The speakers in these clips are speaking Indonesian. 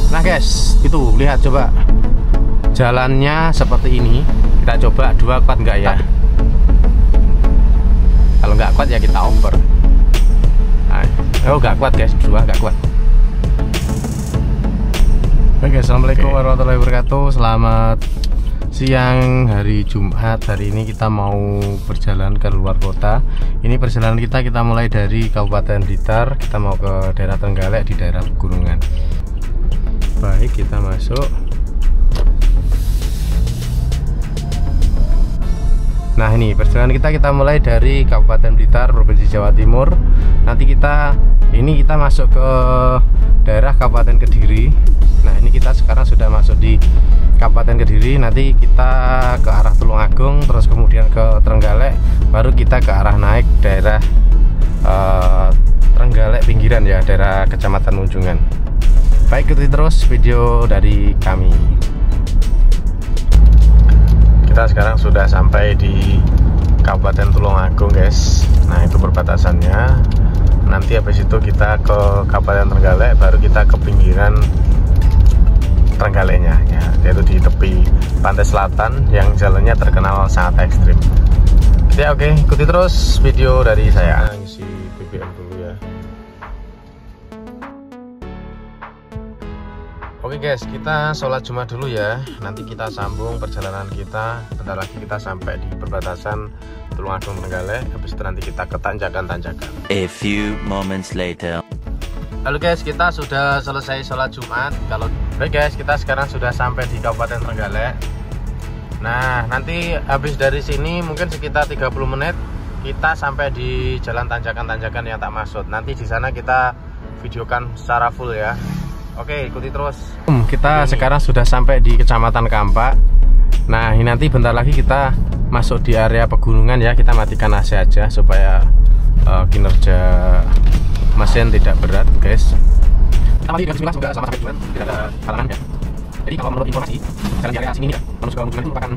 Nah guys, itu lihat coba jalannya seperti ini. Kita coba 2 kuat nggak ya? Kalau nggak kuat ya kita over. Nah, oh nggak kuat guys, 2 nggak kuat. Oke guys, assalamualaikum warahmatullahi wabarakatuh. Selamat siang hari Jumat. Hari ini kita mau berjalan ke luar kota. Ini perjalanan kita mulai dari Kabupaten Blitar. Kita mau ke daerah Trenggalek di daerah pegunungan. Baik, kita masuk. Nah, ini perjalanan kita mulai dari Kabupaten Blitar, Provinsi Jawa Timur. Nanti kita masuk ke daerah Kabupaten Kediri. Nah, ini kita sekarang sudah masuk di Kabupaten Kediri. Nanti kita ke arah Tulungagung, terus kemudian ke Trenggalek, baru kita ke arah naik daerah Trenggalek pinggiran ya, daerah Kecamatan Munjungan. Baik, ikuti terus video dari kami. Kita sekarang sudah sampai di Kabupaten Tulungagung guys. Nah, itu perbatasannya. Nanti habis itu kita ke Kabupaten Trenggalek, baru kita ke pinggiran Trenggaleknya ya, yaitu di tepi pantai selatan yang jalannya terkenal sangat ekstrim. Ya oke, ikuti terus video dari saya. Isi BBM dulu ya. Oke guys, kita sholat Jumat dulu ya. Nanti kita sambung perjalanan kita. Bentar lagi kita sampai di perbatasan Tulungagung Trenggalek. Habis itu nanti kita ke tanjakan-tanjakan. A few moments later. Halo guys, kita sudah selesai sholat Jumat. Baik guys, kita sekarang sudah sampai di Kabupaten Trenggalek. Nah, nanti habis dari sini mungkin sekitar 30 menit kita sampai di jalan tanjakan-tanjakan yang tak maksud. Nanti di sana kita videokan secara full ya. Oke, ikuti terus. Kita sekarang sudah sampai di Kecamatan Kampak. Nah, ini nanti bentar lagi kita masuk di area pegunungan ya. Kita matikan AC aja supaya kinerja mesin tidak berat, guys. Kita mati bismillah, semoga sama sampai tujuan tidak ada halangan ya. Jadi kalau menurut informasi, jalan di area sini ya, menuju ke Munjungan itu merupakan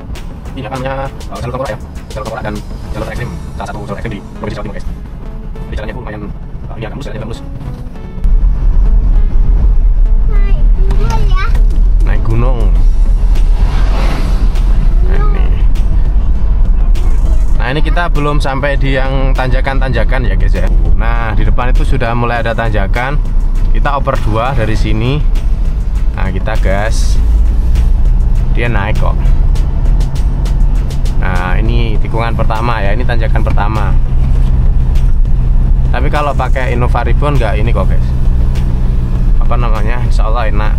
ini namanya jalur tengkorak ya, jalur tengkorak dan jalur ekstrim, salah satu jalur ekstrim di Provinsi Jawa Timur guys. Jadi jalannya pun lumayan ini agak mulus, jalannya mulus. Naik gunung. Nah, ini kita belum sampai di yang tanjakan-tanjakan ya guys ya. Nah, di depan itu sudah mulai ada tanjakan. Kita oper 2 dari sini. Nah, kita gas. Dia naik kok. Nah, ini tikungan pertama ya. Ini tanjakan pertama. Tapi kalau pakai Innova Ribbon nggak ini kok guys. Apa namanya? Insya Allah enak.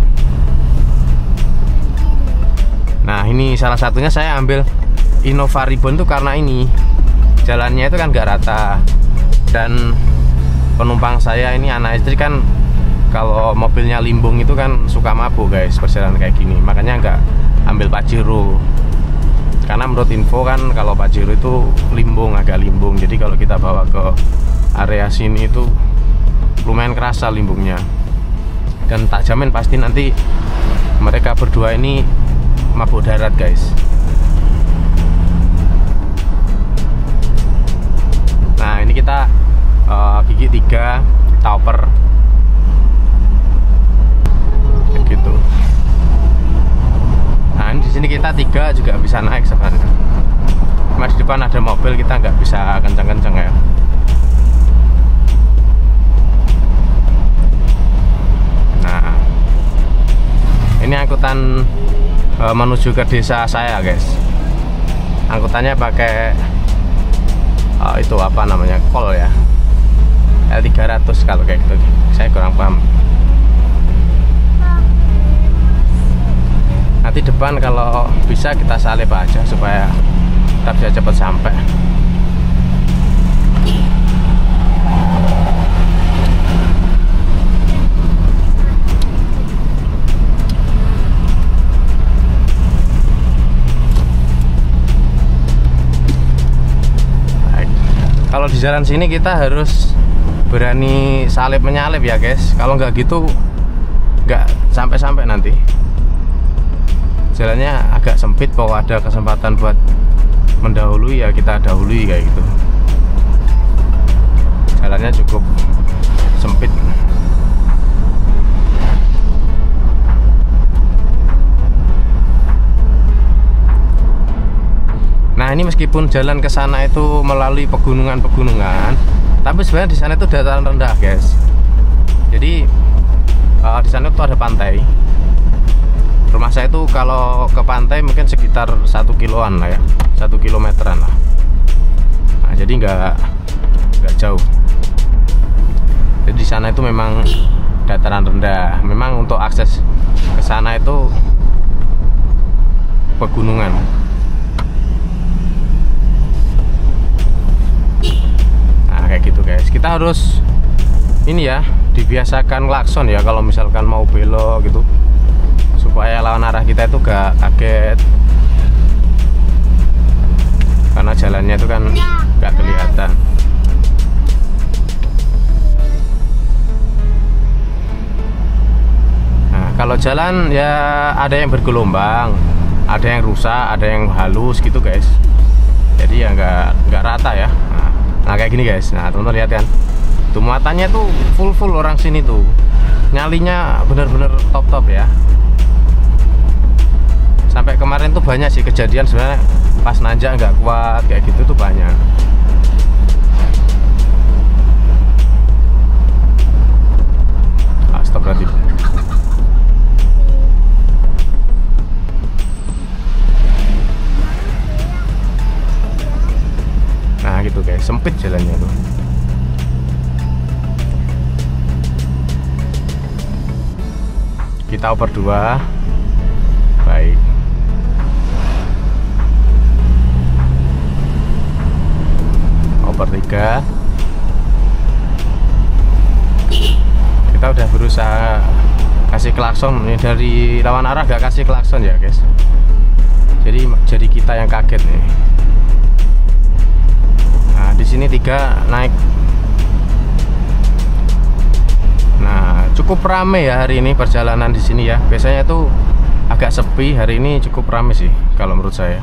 Nah, ini salah satunya saya ambil Innova Ribbon tuh karena ini jalannya itu kan nggak rata, dan penumpang saya ini anak istri kan kalau mobilnya limbung itu kan suka mabuk guys perjalanan kayak gini, makanya nggak ambil Pajero. Karena menurut info kan kalau Pajero itu agak limbung, jadi kalau kita bawa ke area sini itu lumayan kerasa limbungnya, dan tak jamin pasti nanti mereka berdua ini mabuk darat guys. Nah, ini kita gigi 3 kita oper kayak gitu. Nah, ini di sini kita 3 juga bisa naik sebenarnya. Mas di depan ada mobil, kita nggak bisa kencang-kencang ya. Nah, ini angkutan menuju ke desa saya guys. Angkutannya pakai itu apa namanya, kol ya, L300 kalau kayak gitu. Saya kurang paham. Nanti depan kalau bisa kita salib aja supaya kita bisa cepat sampai. Kalau di jalan sini kita harus berani salip menyalip ya guys. Kalau nggak gitu nggak sampai-sampai nanti. Jalannya agak sempit, kalau ada kesempatan buat mendahului ya kita dahului kayak gitu. Jalannya cukup sempit. Nah, ini meskipun jalan ke sana itu melalui pegunungan-pegunungan, tapi sebenarnya di sana itu dataran rendah, guys. Jadi di sana tuh ada pantai. Rumah saya itu kalau ke pantai mungkin sekitar 1 kiloan lah ya, 1 kilometeran lah. Nah, jadi nggak jauh. Jadi di sana itu memang dataran rendah. Memang untuk akses ke sana itu pegunungan. Nah, kayak gitu guys. Kita harus ini ya, dibiasakan klakson ya kalau misalkan mau belok gitu, supaya lawan arah kita itu gak kaget, karena jalannya itu kan gak kelihatan. Nah, kalau jalan ya ada yang bergelombang, ada yang rusak, ada yang halus gitu guys. Jadi ya nggak rata ya. Nah kayak gini guys. Nah teman-teman lihat kan, tuh muatannya tuh full orang sini tuh, nyalinya bener-bener top ya. Sampai kemarin tuh banyak sih kejadian sebenarnya pas nanjak nggak kuat kayak gitu tuh banyak. Stop berarti. Nah gitu guys, sempit jalannya tuh. Kita oper 2. Baik. Oper 3. Kita udah berusaha kasih klakson. Ini dari lawan arah gak kasih klakson ya guys. Jadi kita yang kaget nih. Nah, di sini 3 naik. Nah, cukup rame ya hari ini perjalanan di sini ya. Biasanya tuh agak sepi, hari ini cukup rame sih kalau menurut saya.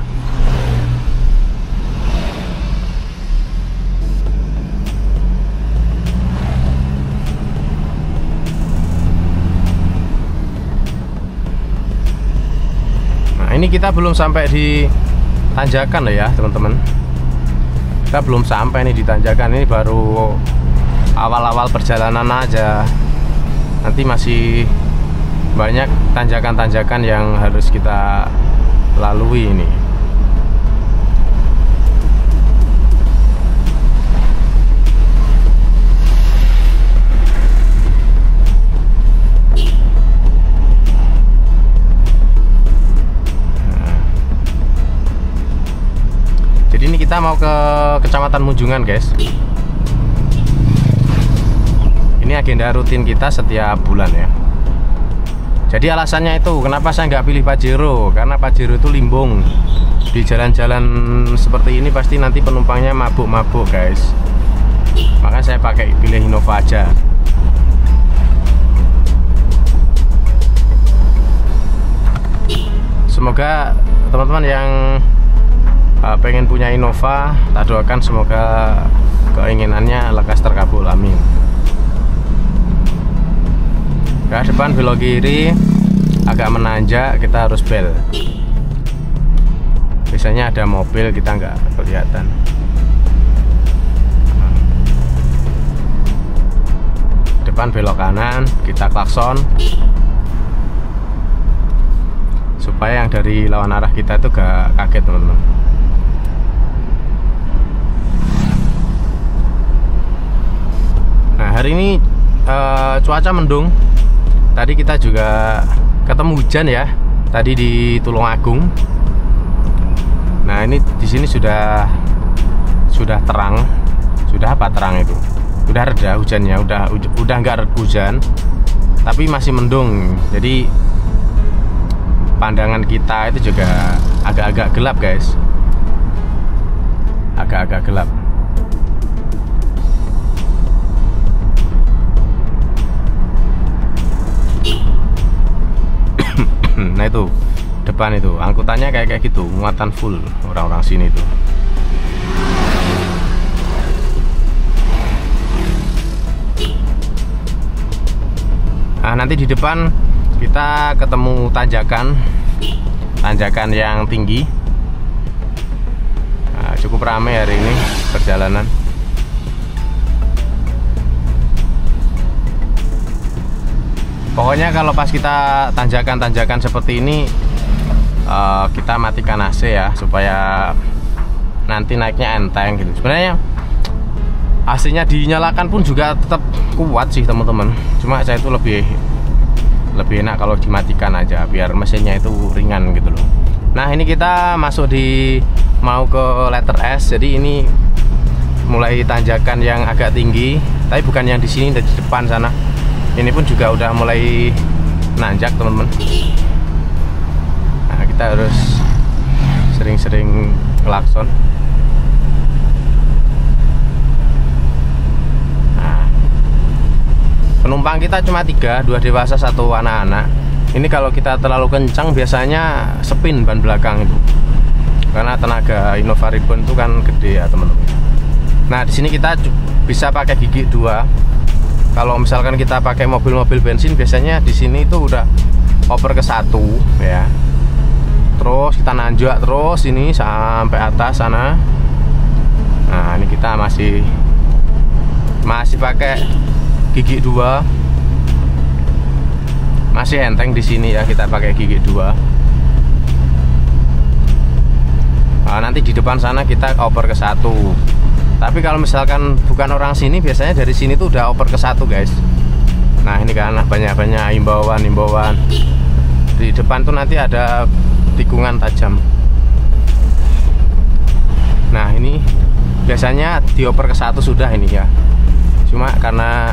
Nah, ini kita belum sampai di tanjakan loh ya, teman-teman. Kita belum sampai nih di tanjakan, ini baru awal-awal perjalanan aja. Nanti masih banyak tanjakan-tanjakan yang harus kita lalui ini. Jadi ini kita mau ke Kecamatan Munjungan guys. Ini agenda rutin kita setiap bulan ya. Jadi alasannya itu kenapa saya nggak pilih Pajero, karena Pajero itu limbung. Di jalan-jalan seperti ini pasti nanti penumpangnya mabuk-mabuk guys. Makanya saya pilih Innova aja. Semoga teman-teman yang pengen punya Innova, tak doakan semoga keinginannya lekas terkabul, amin. Ke depan belok kiri, agak menanjak, kita harus bel. Biasanya ada mobil, kita nggak kelihatan. Depan belok kanan, kita klakson supaya yang dari lawan arah kita itu gak kaget teman-teman. Nah hari ini cuaca mendung. Tadi kita juga ketemu hujan ya, tadi di Tulungagung. Nah ini di sini sudah terang, sudah apa terang itu? Udah reda hujannya, udah nggak hujan, tapi masih mendung. Jadi pandangan kita itu juga agak-agak gelap guys, agak-agak gelap. Nah itu depan itu angkutannya kayak gitu, muatan full orang-orang sini itu. Nah nanti di depan kita ketemu tanjakan yang tinggi. cukup ramai hari ini perjalanan. Pokoknya kalau pas kita tanjakan-tanjakan seperti ini, kita matikan AC ya, supaya nanti naiknya enteng gitu. Sebenarnya AC-nya dinyalakan pun juga tetap kuat sih teman-teman. Cuma saya itu lebih enak kalau dimatikan aja, biar mesinnya itu ringan gitu loh. Nah ini kita masuk mau ke letter S. Jadi ini mulai tanjakan yang agak tinggi, tapi bukan yang di sini, di depan sana. Ini pun juga udah mulai nanjak teman-teman. Nah kita harus sering-sering klakson. Nah, penumpang kita cuma 3, 2 dewasa 1 anak-anak. Ini kalau kita terlalu kencang biasanya spin ban belakang itu, karena tenaga Innova Reborn itu kan gede ya teman-teman. Nah di sini kita bisa pakai gigi 2. Kalau misalkan kita pakai mobil-mobil bensin, biasanya di sini itu udah oper ke 1 ya. Terus kita nanjak terus ini sampai atas sana. Nah ini kita masih pakai gigi 2. Masih enteng di sini ya, kita pakai gigi 2. Nah, nanti di depan sana kita oper ke 1. Tapi kalau misalkan bukan orang sini, biasanya dari sini tuh udah oper ke 1 guys. Nah ini kan banyak-banyak imbauan. Di depan tuh nanti ada tikungan tajam. Nah ini biasanya dioper ke 1 sudah ini ya. Cuma karena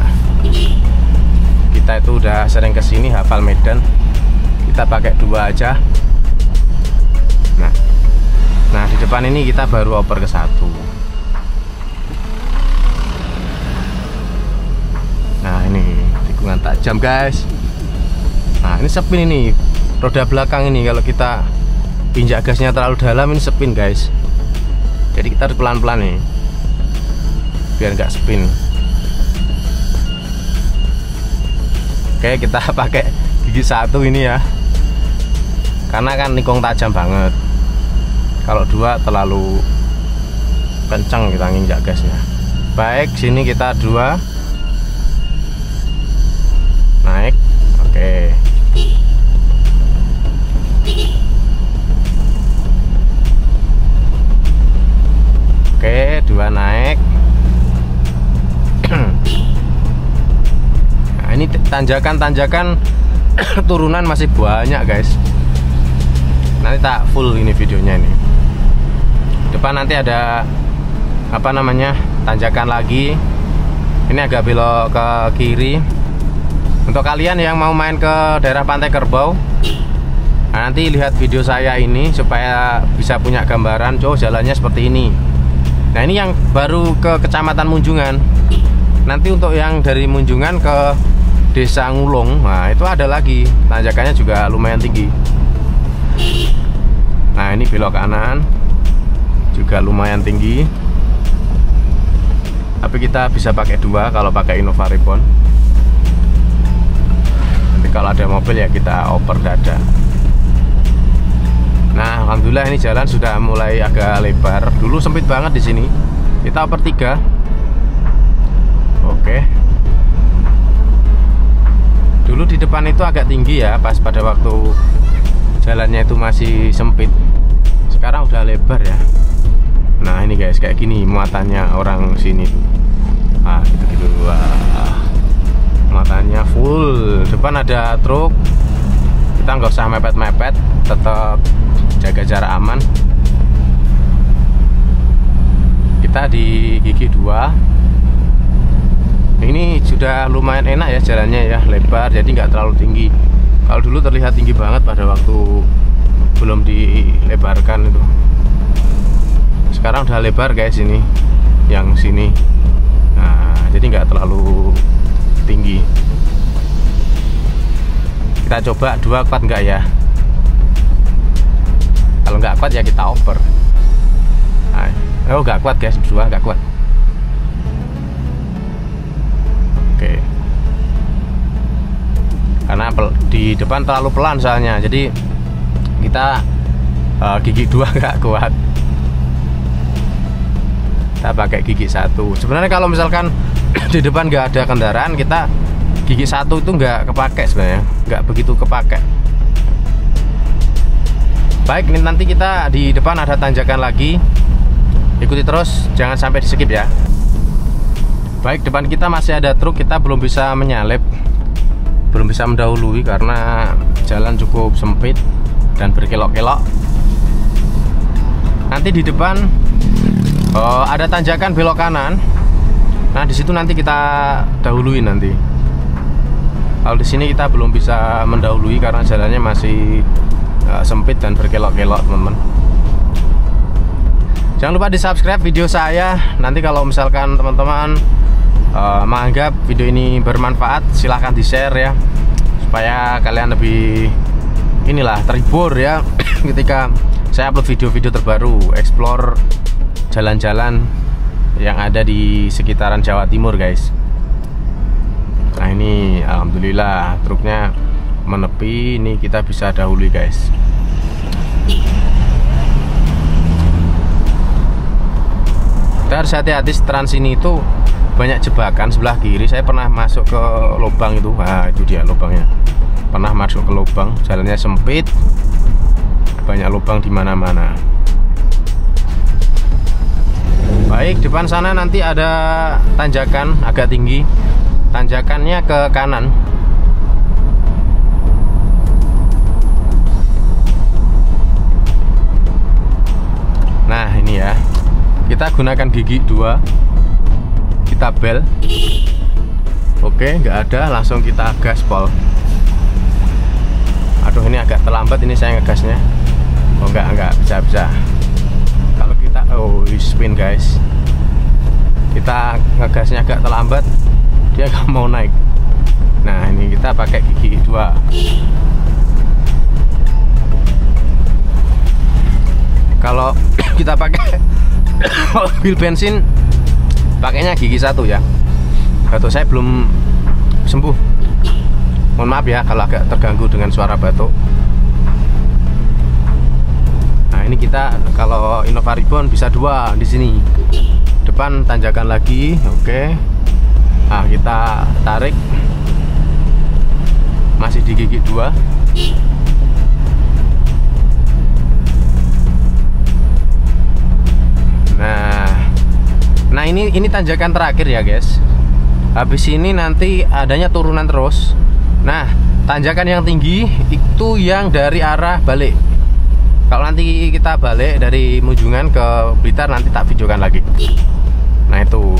kita itu udah sering kesini, hafal medan, kita pakai 2 aja. Nah di depan ini kita baru oper ke 1. Nah ini tikungan tajam guys. Nah ini spin ini, roda belakang ini kalau kita injak gasnya terlalu dalam ini spin guys. Jadi kita harus pelan-pelan nih, biar nggak spin. Oke kita pakai gigi 1 ini ya, karena kan nikung tajam banget. Kalau 2 terlalu kencang kita nginjak gasnya. Baik, sini kita 2 naik. Oke. Oke, 2 naik. Nah, ini tanjakan-tanjakan turunan masih banyak, guys. Nanti tak full ini videonya ini. Depan nanti ada apa namanya? Tanjakan lagi. Ini agak belok ke kiri. Untuk kalian yang mau main ke daerah Pantai Kerbau, nah nanti lihat video saya ini supaya bisa punya gambaran. Jalannya seperti ini. Nah ini yang baru ke Kecamatan Munjungan. Nanti untuk yang dari Munjungan ke Desa Ngulung, nah itu ada lagi, tanjakannya juga lumayan tinggi. Nah ini belok kanan juga lumayan tinggi, tapi kita bisa pakai 2 kalau pakai Innova Reborn. Nanti kalau ada mobil ya kita oper dada. Nah alhamdulillah ini jalan sudah mulai agak lebar. Dulu sempit banget di sini, kita oper 3. Oke. Dulu di depan itu agak tinggi ya, pas pada waktu jalannya itu masih sempit. Sekarang udah lebar ya. Nah ini guys, kayak gini muatannya orang sini tuh. Ah gitu-gitu. Wah, muatannya full. Depan ada truk, kita nggak usah mepet-mepet, tetap jaga jarak aman. Kita di gigi 2. Ini sudah lumayan enak ya jalannya ya, lebar, jadi nggak terlalu tinggi. Kalau dulu terlihat tinggi banget pada waktu belum dilebarkan itu. Sekarang udah lebar guys ini, yang sini. Nah, jadi nggak terlalu tinggi. Kita coba 2 kuat nggak ya? Kalau nggak kuat ya kita oper. Nah, oh nggak kuat guys, 2 nggak kuat. Oke. Karena di depan terlalu pelan soalnya, jadi kita gigi 2 nggak kuat. kita pakai gigi 1. Sebenarnya kalau misalkan di depan nggak ada kendaraan, kita gigi 1 itu nggak kepake sebenarnya, nggak begitu kepake. Baik, ini nanti kita di depan ada tanjakan lagi, ikuti terus, jangan sampai di skip ya. Baik, depan kita masih ada truk, kita belum bisa menyalip, belum bisa mendahului karena jalan cukup sempit dan berkelok-kelok. Nanti di depan ada tanjakan belok kanan. Nah, di situ nanti kita dahului nanti. Kalau di sini kita belum bisa mendahului karena jalannya masih sempit dan berkelok-kelok, teman-teman. Jangan lupa di subscribe video saya. Nanti kalau misalkan teman-teman menganggap video ini bermanfaat, silahkan di share ya, supaya kalian lebih terhibur ya ketika saya upload video-video terbaru, explore jalan-jalan yang ada di sekitaran Jawa Timur, guys. Nah, ini alhamdulillah truknya menepi, ini kita bisa dahului, guys. Kita harus hati-hati, trans ini itu banyak jebakan. Sebelah kiri saya pernah masuk ke lubang itu. Nah, itu dia lubangnya. Pernah masuk ke lubang, jalannya sempit, banyak lubang di mana-mana. Baik, depan sana nanti ada tanjakan agak tinggi. Tanjakannya ke kanan. Nah, ini ya. Kita gunakan gigi 2. Kita bel. Oke, nggak ada, langsung kita gaspol. Aduh, ini agak terlambat ini saya ngegasnya. Oh, enggak bisa. Kalau kita spin, guys. Kita ngegasnya agak terlambat, dia nggak mau naik. Nah, ini kita pakai gigi 2. Kalau kita pakai mobil bensin, pakainya gigi 1 ya. Batuk saya belum sembuh. Mohon maaf ya kalau agak terganggu dengan suara batuk. Nah, ini kita kalau Innova Reborn bisa 2 di sini. Depan tanjakan lagi, oke. Nah, kita tarik. Masih di gigi 2. Nah, ini tanjakan terakhir ya, guys. Habis ini nanti adanya turunan terus. Nah, tanjakan yang tinggi itu yang dari arah balik. Kalau nanti kita balik dari Munjungan ke Blitar, nanti tak videokan lagi. Nah, itu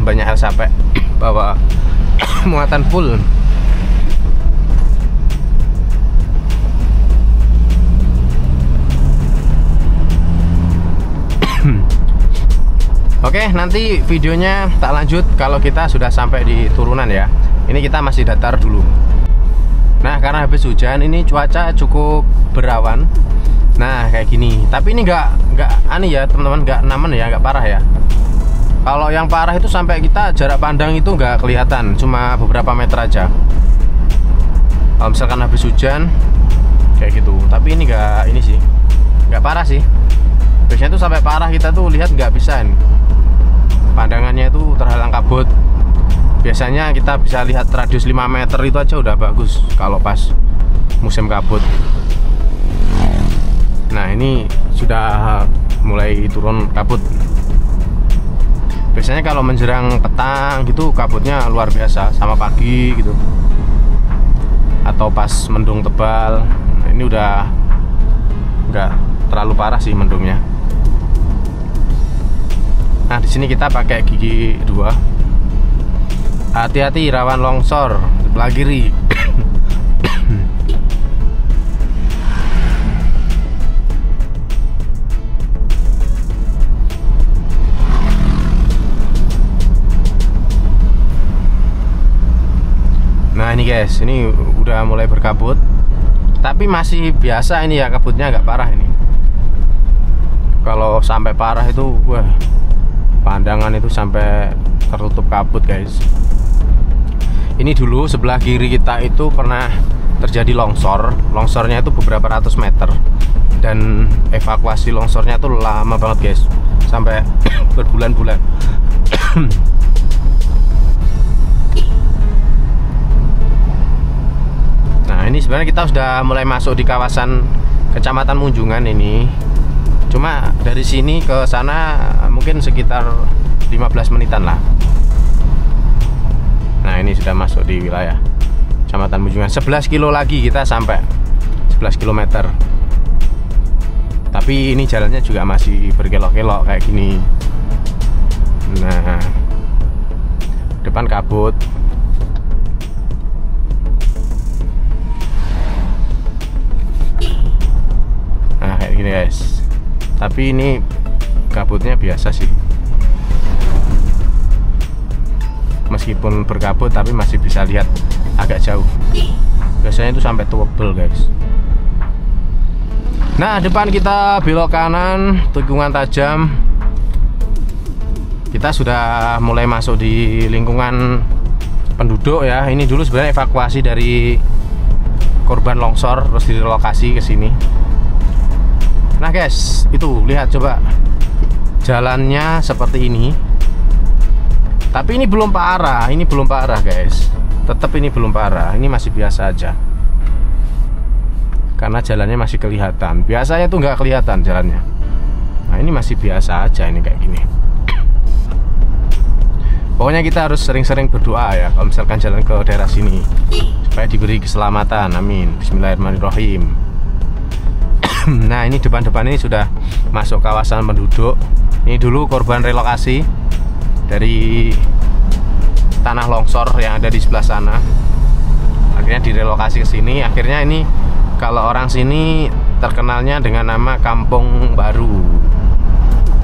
banyak hal sampai bawa muatan full. Oke, nanti videonya tak lanjut kalau kita sudah sampai di turunan ya. Ini kita masih datar dulu. Nah, karena habis hujan ini cuaca cukup berawan. Nah, kayak gini. Tapi ini nggak aneh ya, teman-teman, nggak namen ya, nggak parah ya. Kalau yang parah itu sampai kita jarak pandang itu nggak kelihatan, cuma beberapa meter aja. Kalau misalkan habis hujan kayak gitu. Tapi ini nggak parah sih. Biasanya tuh sampai parah kita tuh lihat nggak bisa nih. Pandangannya itu terhalang kabut. Biasanya kita bisa lihat radius 5 meter itu aja udah bagus kalau pas musim kabut. Nah, ini sudah mulai turun kabut. Biasanya kalau menjelang petang gitu kabutnya luar biasa, sama pagi gitu. Atau pas mendung tebal. Nah, ini udah nggak terlalu parah sih mendungnya. Nah, di sini kita pakai gigi 2. Hati-hati rawan longsor sebelah kiri. Nah, ini guys, ini udah mulai berkabut. Tapi masih biasa ini ya, kabutnya agak parah ini. Kalau sampai parah itu, wah, pandangan itu sampai tertutup kabut, guys. Ini dulu sebelah kiri kita itu pernah terjadi longsor. Longsornya itu beberapa ratus meter. Dan evakuasi longsornya itu lama banget, guys. sampai berbulan-bulan. Nah, ini sebenarnya kita sudah mulai masuk di kawasan Kecamatan Munjungan ini. Cuma dari sini ke sana mungkin sekitar 15 menitan lah. Nah, ini sudah masuk di wilayah Kecamatan Munjungan. 11 kilo lagi kita sampai 11 km. Tapi ini jalannya juga masih berkelok-kelok kayak gini. Nah, depan kabut. Nah, kayak gini guys. Tapi ini kabutnya biasa sih. Meskipun berkabut tapi masih bisa lihat agak jauh. Biasanya itu sampai tebel guys. Nah, depan kita belok kanan, tikungan tajam. Kita sudah mulai masuk di lingkungan penduduk ya. Ini dulu sebenarnya evakuasi dari korban longsor terus direlokasi ke sini. Nah guys, itu lihat coba jalannya seperti ini. Tapi ini belum parah, guys. Tetap ini belum parah, ini masih biasa aja. Karena jalannya masih kelihatan. Biasanya tuh nggak kelihatan jalannya. Nah, ini masih biasa aja ini kayak gini. Pokoknya kita harus sering-sering berdoa ya kalau misalkan jalan ke daerah sini supaya diberi keselamatan. Amin. Bismillahirrahmanirrahim. Nah, ini depan-depan ini sudah masuk kawasan penduduk. Ini dulu korban relokasi dari tanah longsor yang ada di sebelah sana. Akhirnya direlokasi ke sini. Akhirnya ini kalau orang sini terkenalnya dengan nama Kampung Baru.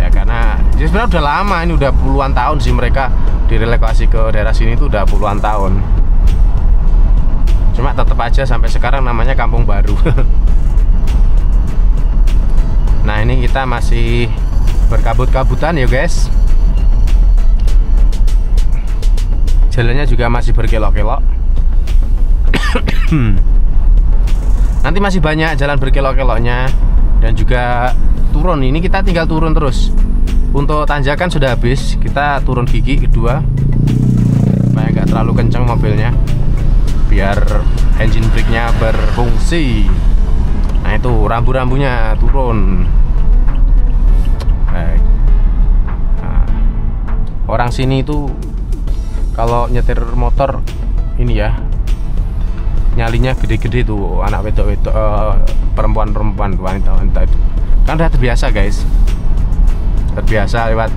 Ya karena ya sebenarnya udah lama, ini udah puluhan tahun sih mereka direlokasi ke daerah sini itu udah puluhan tahun. Cuma tetap aja sampai sekarang namanya Kampung Baru. Nah, ini kita masih berkabut-kabutan ya guys. Jalannya juga masih berkelok-kelok. Nanti masih banyak jalan berkelok-keloknya. Dan juga turun, ini kita tinggal turun terus. Untuk tanjakan sudah habis, kita turun gigi kedua supaya nggak terlalu kencang mobilnya, biar engine brake-nya berfungsi. Nah, itu rambu-rambunya turun. Baik. Nah, orang sini itu kalau nyetir motor ini ya, nyalinya gede-gede tuh, anak wedok-wedok, perempuan-perempuan, wanita-wanita itu kan udah terbiasa guys, terbiasa lewat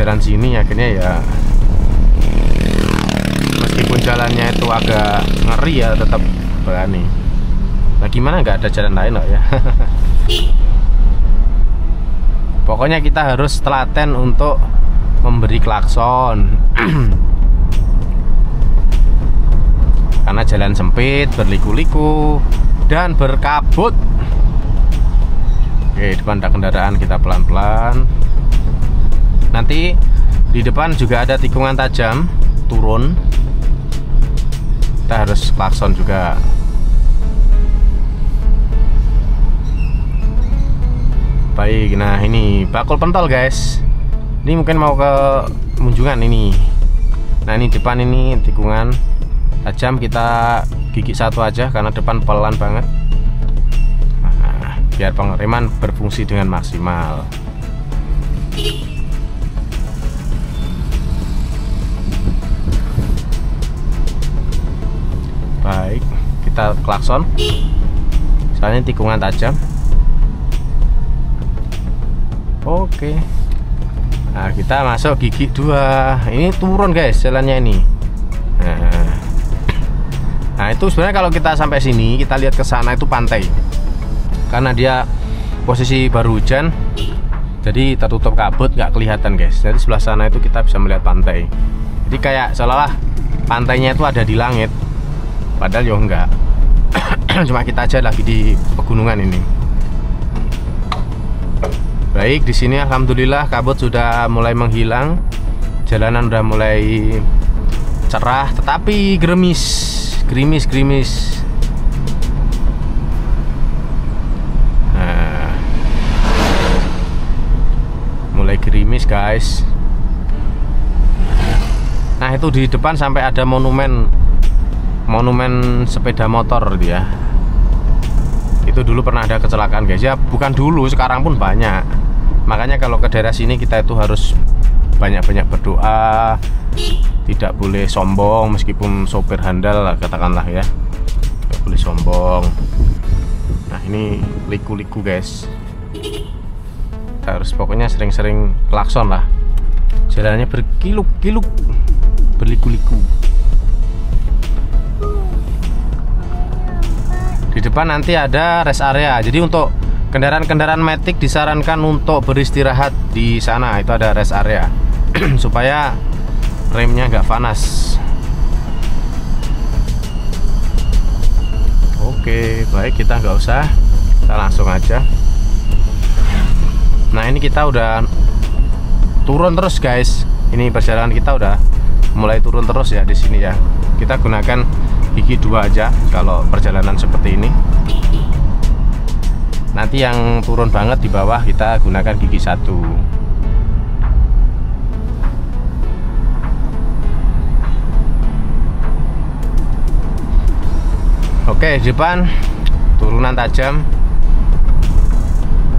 jalan sini. Akhirnya ya meskipun jalannya itu agak ngeri ya tetap berani. Nah, gimana, nggak ada jalan lain loh ya. Pokoknya kita harus telaten untuk memberi klakson. Karena jalan sempit, berliku-liku, dan berkabut. Oke, depan ada kendaraan, kita pelan-pelan. Nanti di depan juga ada tikungan tajam, turun. Kita harus klakson juga. Baik, nah ini bakul pentol guys. Ini mungkin mau ke Munjungan ini. Nah, ini depan ini tikungan tajam, kita gigi satu aja karena depan pelan banget. Nah, biar pengereman berfungsi dengan maksimal. Baik, kita klakson. Soalnya tikungan tajam. Oke. Nah, kita masuk gigi 2. Ini turun guys jalannya ini. Nah, itu sebenarnya kalau kita sampai sini, kita lihat ke sana itu pantai. Karena dia posisi baru hujan, jadi tertutup kabut, nggak kelihatan guys. Jadi sebelah sana itu kita bisa melihat pantai. Jadi kayak seolah-olah pantainya itu ada di langit. Padahal ya enggak. Cuma kita aja lagi di pegunungan ini. Baik, di sini alhamdulillah kabut sudah mulai menghilang. Jalanan udah mulai cerah, tetapi gerimis. Nah, mulai gerimis. guys. Nah itu di depan sampai ada monumen sepeda motor dia. Itu dulu pernah ada kecelakaan guys ya, bukan dulu, sekarang pun banyak. Makanya kalau ke daerah sini kita itu harus banyak-banyak berdoa, tidak boleh sombong meskipun sopir handal lah, katakanlah ya, tidak boleh sombong. Nah ini liku-liku guys, harus pokoknya sering-sering klakson lah, jalannya berkiluk-kiluk, berliku-liku. Di depan nanti ada rest area, jadi untuk kendaraan-kendaraan matic disarankan untuk beristirahat di sana. Itu ada rest area supaya remnya nggak panas. Oke, baik, kita nggak usah, kita langsung aja. Nah ini kita udah turun terus guys. Ini perjalanan kita udah mulai turun terus ya di sini ya. Kita gunakan gigi 2 aja kalau perjalanan seperti ini. Nanti yang turun banget di bawah kita gunakan gigi 1. Oke, di depan turunan tajam.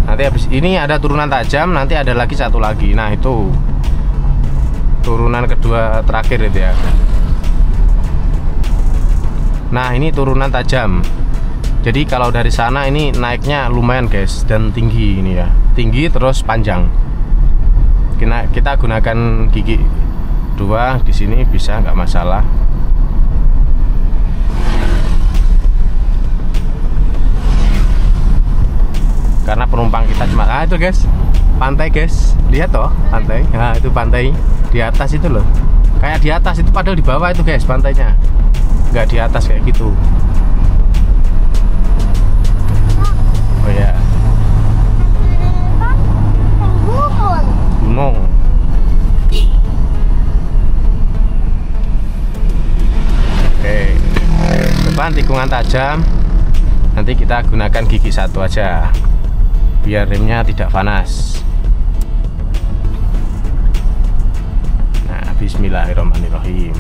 Nanti habis ini ada turunan tajam, nanti ada lagi satu lagi. Nah itu turunan kedua terakhir itu ya. Nah ini turunan tajam. Jadi kalau dari sana ini naiknya lumayan guys, dan tinggi ini ya, tinggi terus panjang. Kita gunakan gigi 2 di sini bisa, nggak masalah. Karena penumpang kita cuma itu guys, pantai guys, lihat toh pantai. Nah itu pantai di atas itu loh, kayak di atas itu, padahal di bawah itu guys pantainya, nggak di atas kayak gitu. Oh ya, gunung. Oke, depan tikungan tajam. Nanti kita gunakan gigi 1 aja biar remnya tidak panas. Nah, bismillahirrahmanirrahim.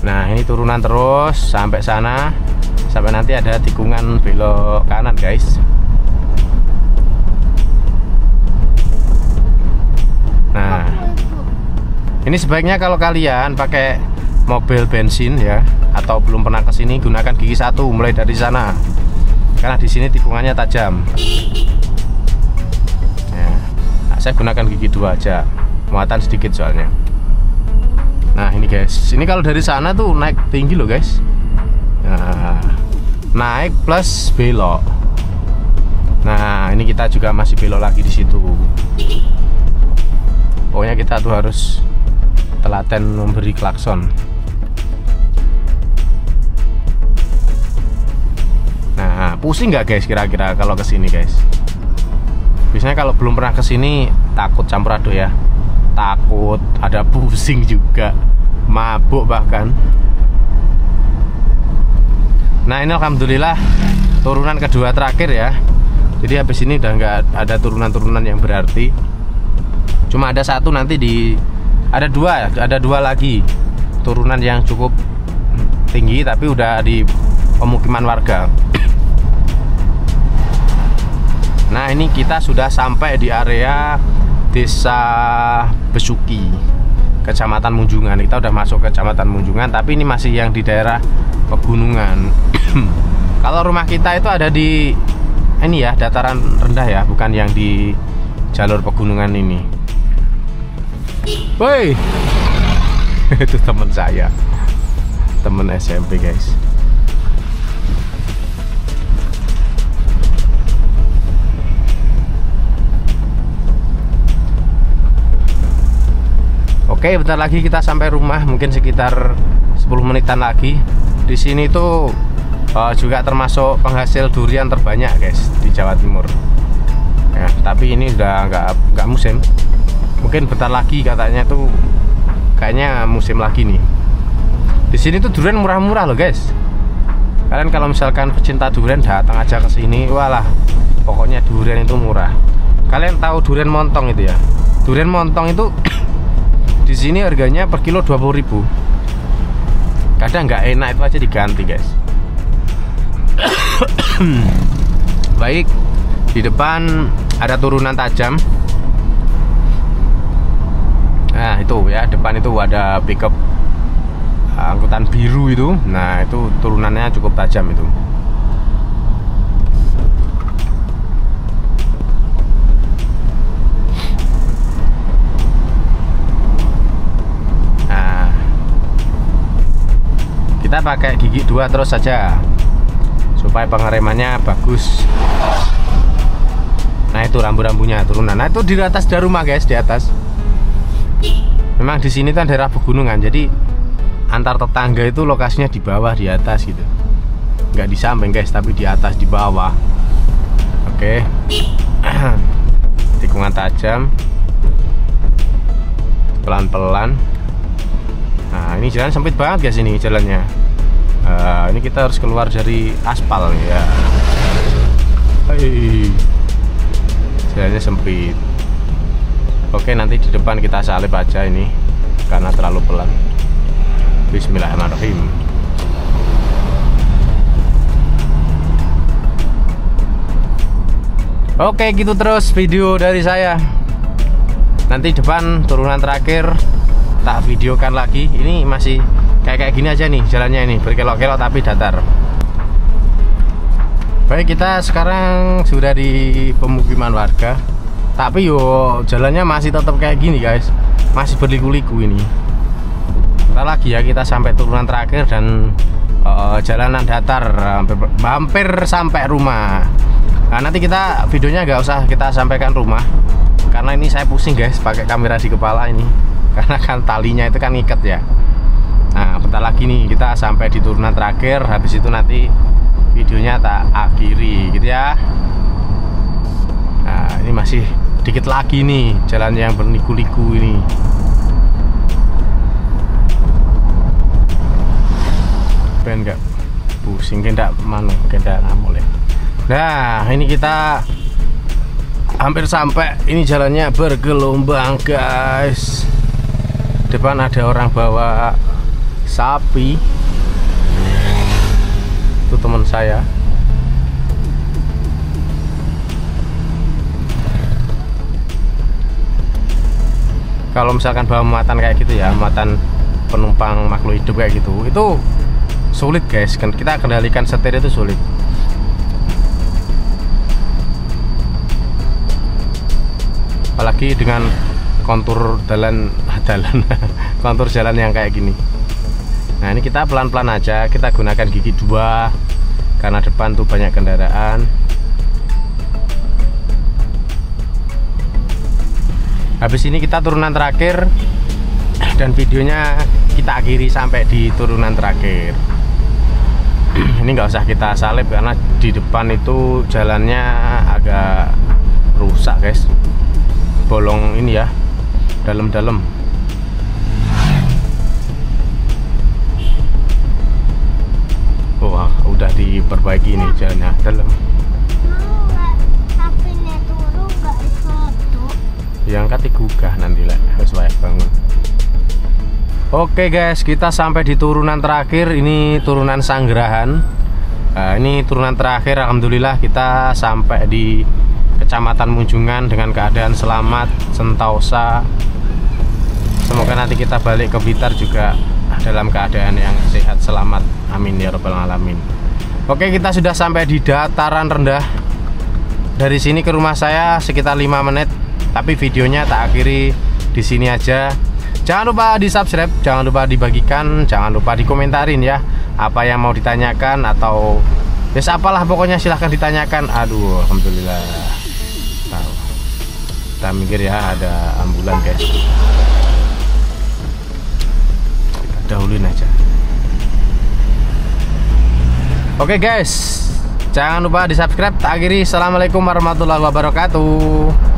Nah, ini turunan terus sampai sana, sampai nanti ada tikungan belok kanan, guys. Nah, ini sebaiknya kalau kalian pakai mobil bensin ya, atau belum pernah kesini, gunakan gigi 1 mulai dari sana. Karena di sini tikungannya tajam. Ya, nah, saya gunakan gigi 2 aja, muatan sedikit soalnya. Nah ini guys, ini kalau dari sana tuh naik tinggi loh guys. Nah, naik plus belok. Nah ini kita juga masih belok lagi di situ. Pokoknya kita tuh harus telaten memberi klakson. Nah, pusing nggak guys kira-kira kalau kesini guys? Biasanya kalau belum pernah kesini takut campur aduk ya, takut, ada pusing juga, mabuk bahkan. Nah ini alhamdulillah turunan kedua terakhir ya. Jadi habis ini udah nggak ada turunan-turunan yang berarti. Cuma ada satu nanti ada dua lagi turunan yang cukup tinggi tapi udah di pemukiman warga. Nah ini kita sudah sampai di area Desa Besuki, Kecamatan Munjungan. Kita udah masuk Kecamatan Munjungan, tapi ini masih yang di daerah pegunungan. Kalau rumah kita itu ada di ini ya, dataran rendah ya, bukan yang di jalur pegunungan ini. Woi, itu teman saya, teman SMP guys. Oke, bentar lagi kita sampai rumah, mungkin sekitar 10 menitan lagi. Di sini tuh juga termasuk penghasil durian terbanyak guys di Jawa Timur. Ya, tapi ini udah nggak musim. Mungkin bentar lagi katanya tuh kayaknya musim lagi nih. Di sini tuh durian murah-murah loh guys. Kalian kalau misalkan pecinta durian datang aja ke sini, walah, pokoknya durian itu murah. Kalian tahu durian montong itu ya? Durian montong itu di sini harganya per kilo 20.000. Kadang nggak enak itu aja diganti guys. Baik, di depan ada turunan tajam. Nah itu ya, depan itu ada pickup angkutan biru itu. Nah itu turunannya cukup tajam itu. Nah kita pakai gigi 2 terus saja supaya pengeremannya bagus. Nah itu rambu-rambunya turunan. Nah itu di atas ada rumah guys, di atas. Memang di sini kan daerah pegunungan, jadi antar tetangga itu lokasinya di bawah, di atas gitu. Nggak di samping guys, tapi di atas, di bawah. Oke. Tikungan tajam, pelan-pelan. Nah ini jalan sempit banget guys, ini jalannya. Ini kita harus keluar dari aspal ya. Hei. Jalannya sempit. Oke, nanti di depan kita salib aja ini karena terlalu pelan. Bismillahirrahmanirrahim. Oke, gitu terus video dari saya. Nanti depan turunan terakhir tak videokan lagi. Ini masih kayak gini aja nih jalannya, ini berkelok-kelok tapi datar. Baik, kita sekarang sudah di pemukiman warga. Tapi yo jalannya masih tetap kayak gini guys, masih berliku-liku ini. Bentar lagi ya kita sampai turunan terakhir dan jalanan datar, hampir sampai rumah. Nah nanti kita videonya nggak usah kita sampaikan rumah, karena ini saya pusing guys pakai kamera di kepala ini, karena kan talinya itu kan ngiket ya. Nah bentar lagi nih kita sampai di turunan terakhir, habis itu nanti videonya tak akhiri gitu ya. Nah ini masih dikit lagi nih jalan yang berliku-liku ini. Ben enggak pusing kendak manu, kendak ngamul ya. Nah ini kita hampir sampai. Ini jalannya bergelombang guys. Depan ada orang bawa sapi. Itu teman saya. Kalau misalkan bawa muatan kayak gitu ya, muatan penumpang makhluk hidup kayak gitu, itu sulit guys. Kita kendalikan setir itu sulit. Apalagi dengan kontur kontur jalan yang kayak gini. Nah ini kita pelan-pelan aja, kita gunakan gigi 2 karena depan tuh banyak kendaraan. Habis ini kita turunan terakhir dan videonya kita akhiri sampai di turunan terakhir. Ini nggak usah kita salib karena di depan itu jalannya agak rusak guys, bolong ini ya, dalam-dalam. Wah udah diperbaiki ini jalannya dalam. Yang kati gugah nanti lah harus bangun. Oke guys, kita sampai di turunan terakhir. Ini turunan Sanggerahan. Nah, ini turunan terakhir. Alhamdulillah kita sampai di Kecamatan Munjungan dengan keadaan selamat, sentosa. Semoga nanti kita balik ke Blitar juga dalam keadaan yang sehat, selamat. Amin ya rabbal alamin. Oke, kita sudah sampai di dataran rendah. Dari sini ke rumah saya sekitar 5 menit. Tapi videonya tak akhiri di sini aja. Jangan lupa di subscribe, jangan lupa dibagikan, jangan lupa dikomentarin ya apa yang mau ditanyakan atau apalah pokoknya silahkan ditanyakan. Aduh, alhamdulillah. Tahu. Kita mikir ya ada ambulan guys. Kita dahuluin aja. Oke guys, jangan lupa di subscribe. Tak akhiri. Assalamualaikum warahmatullahi wabarakatuh.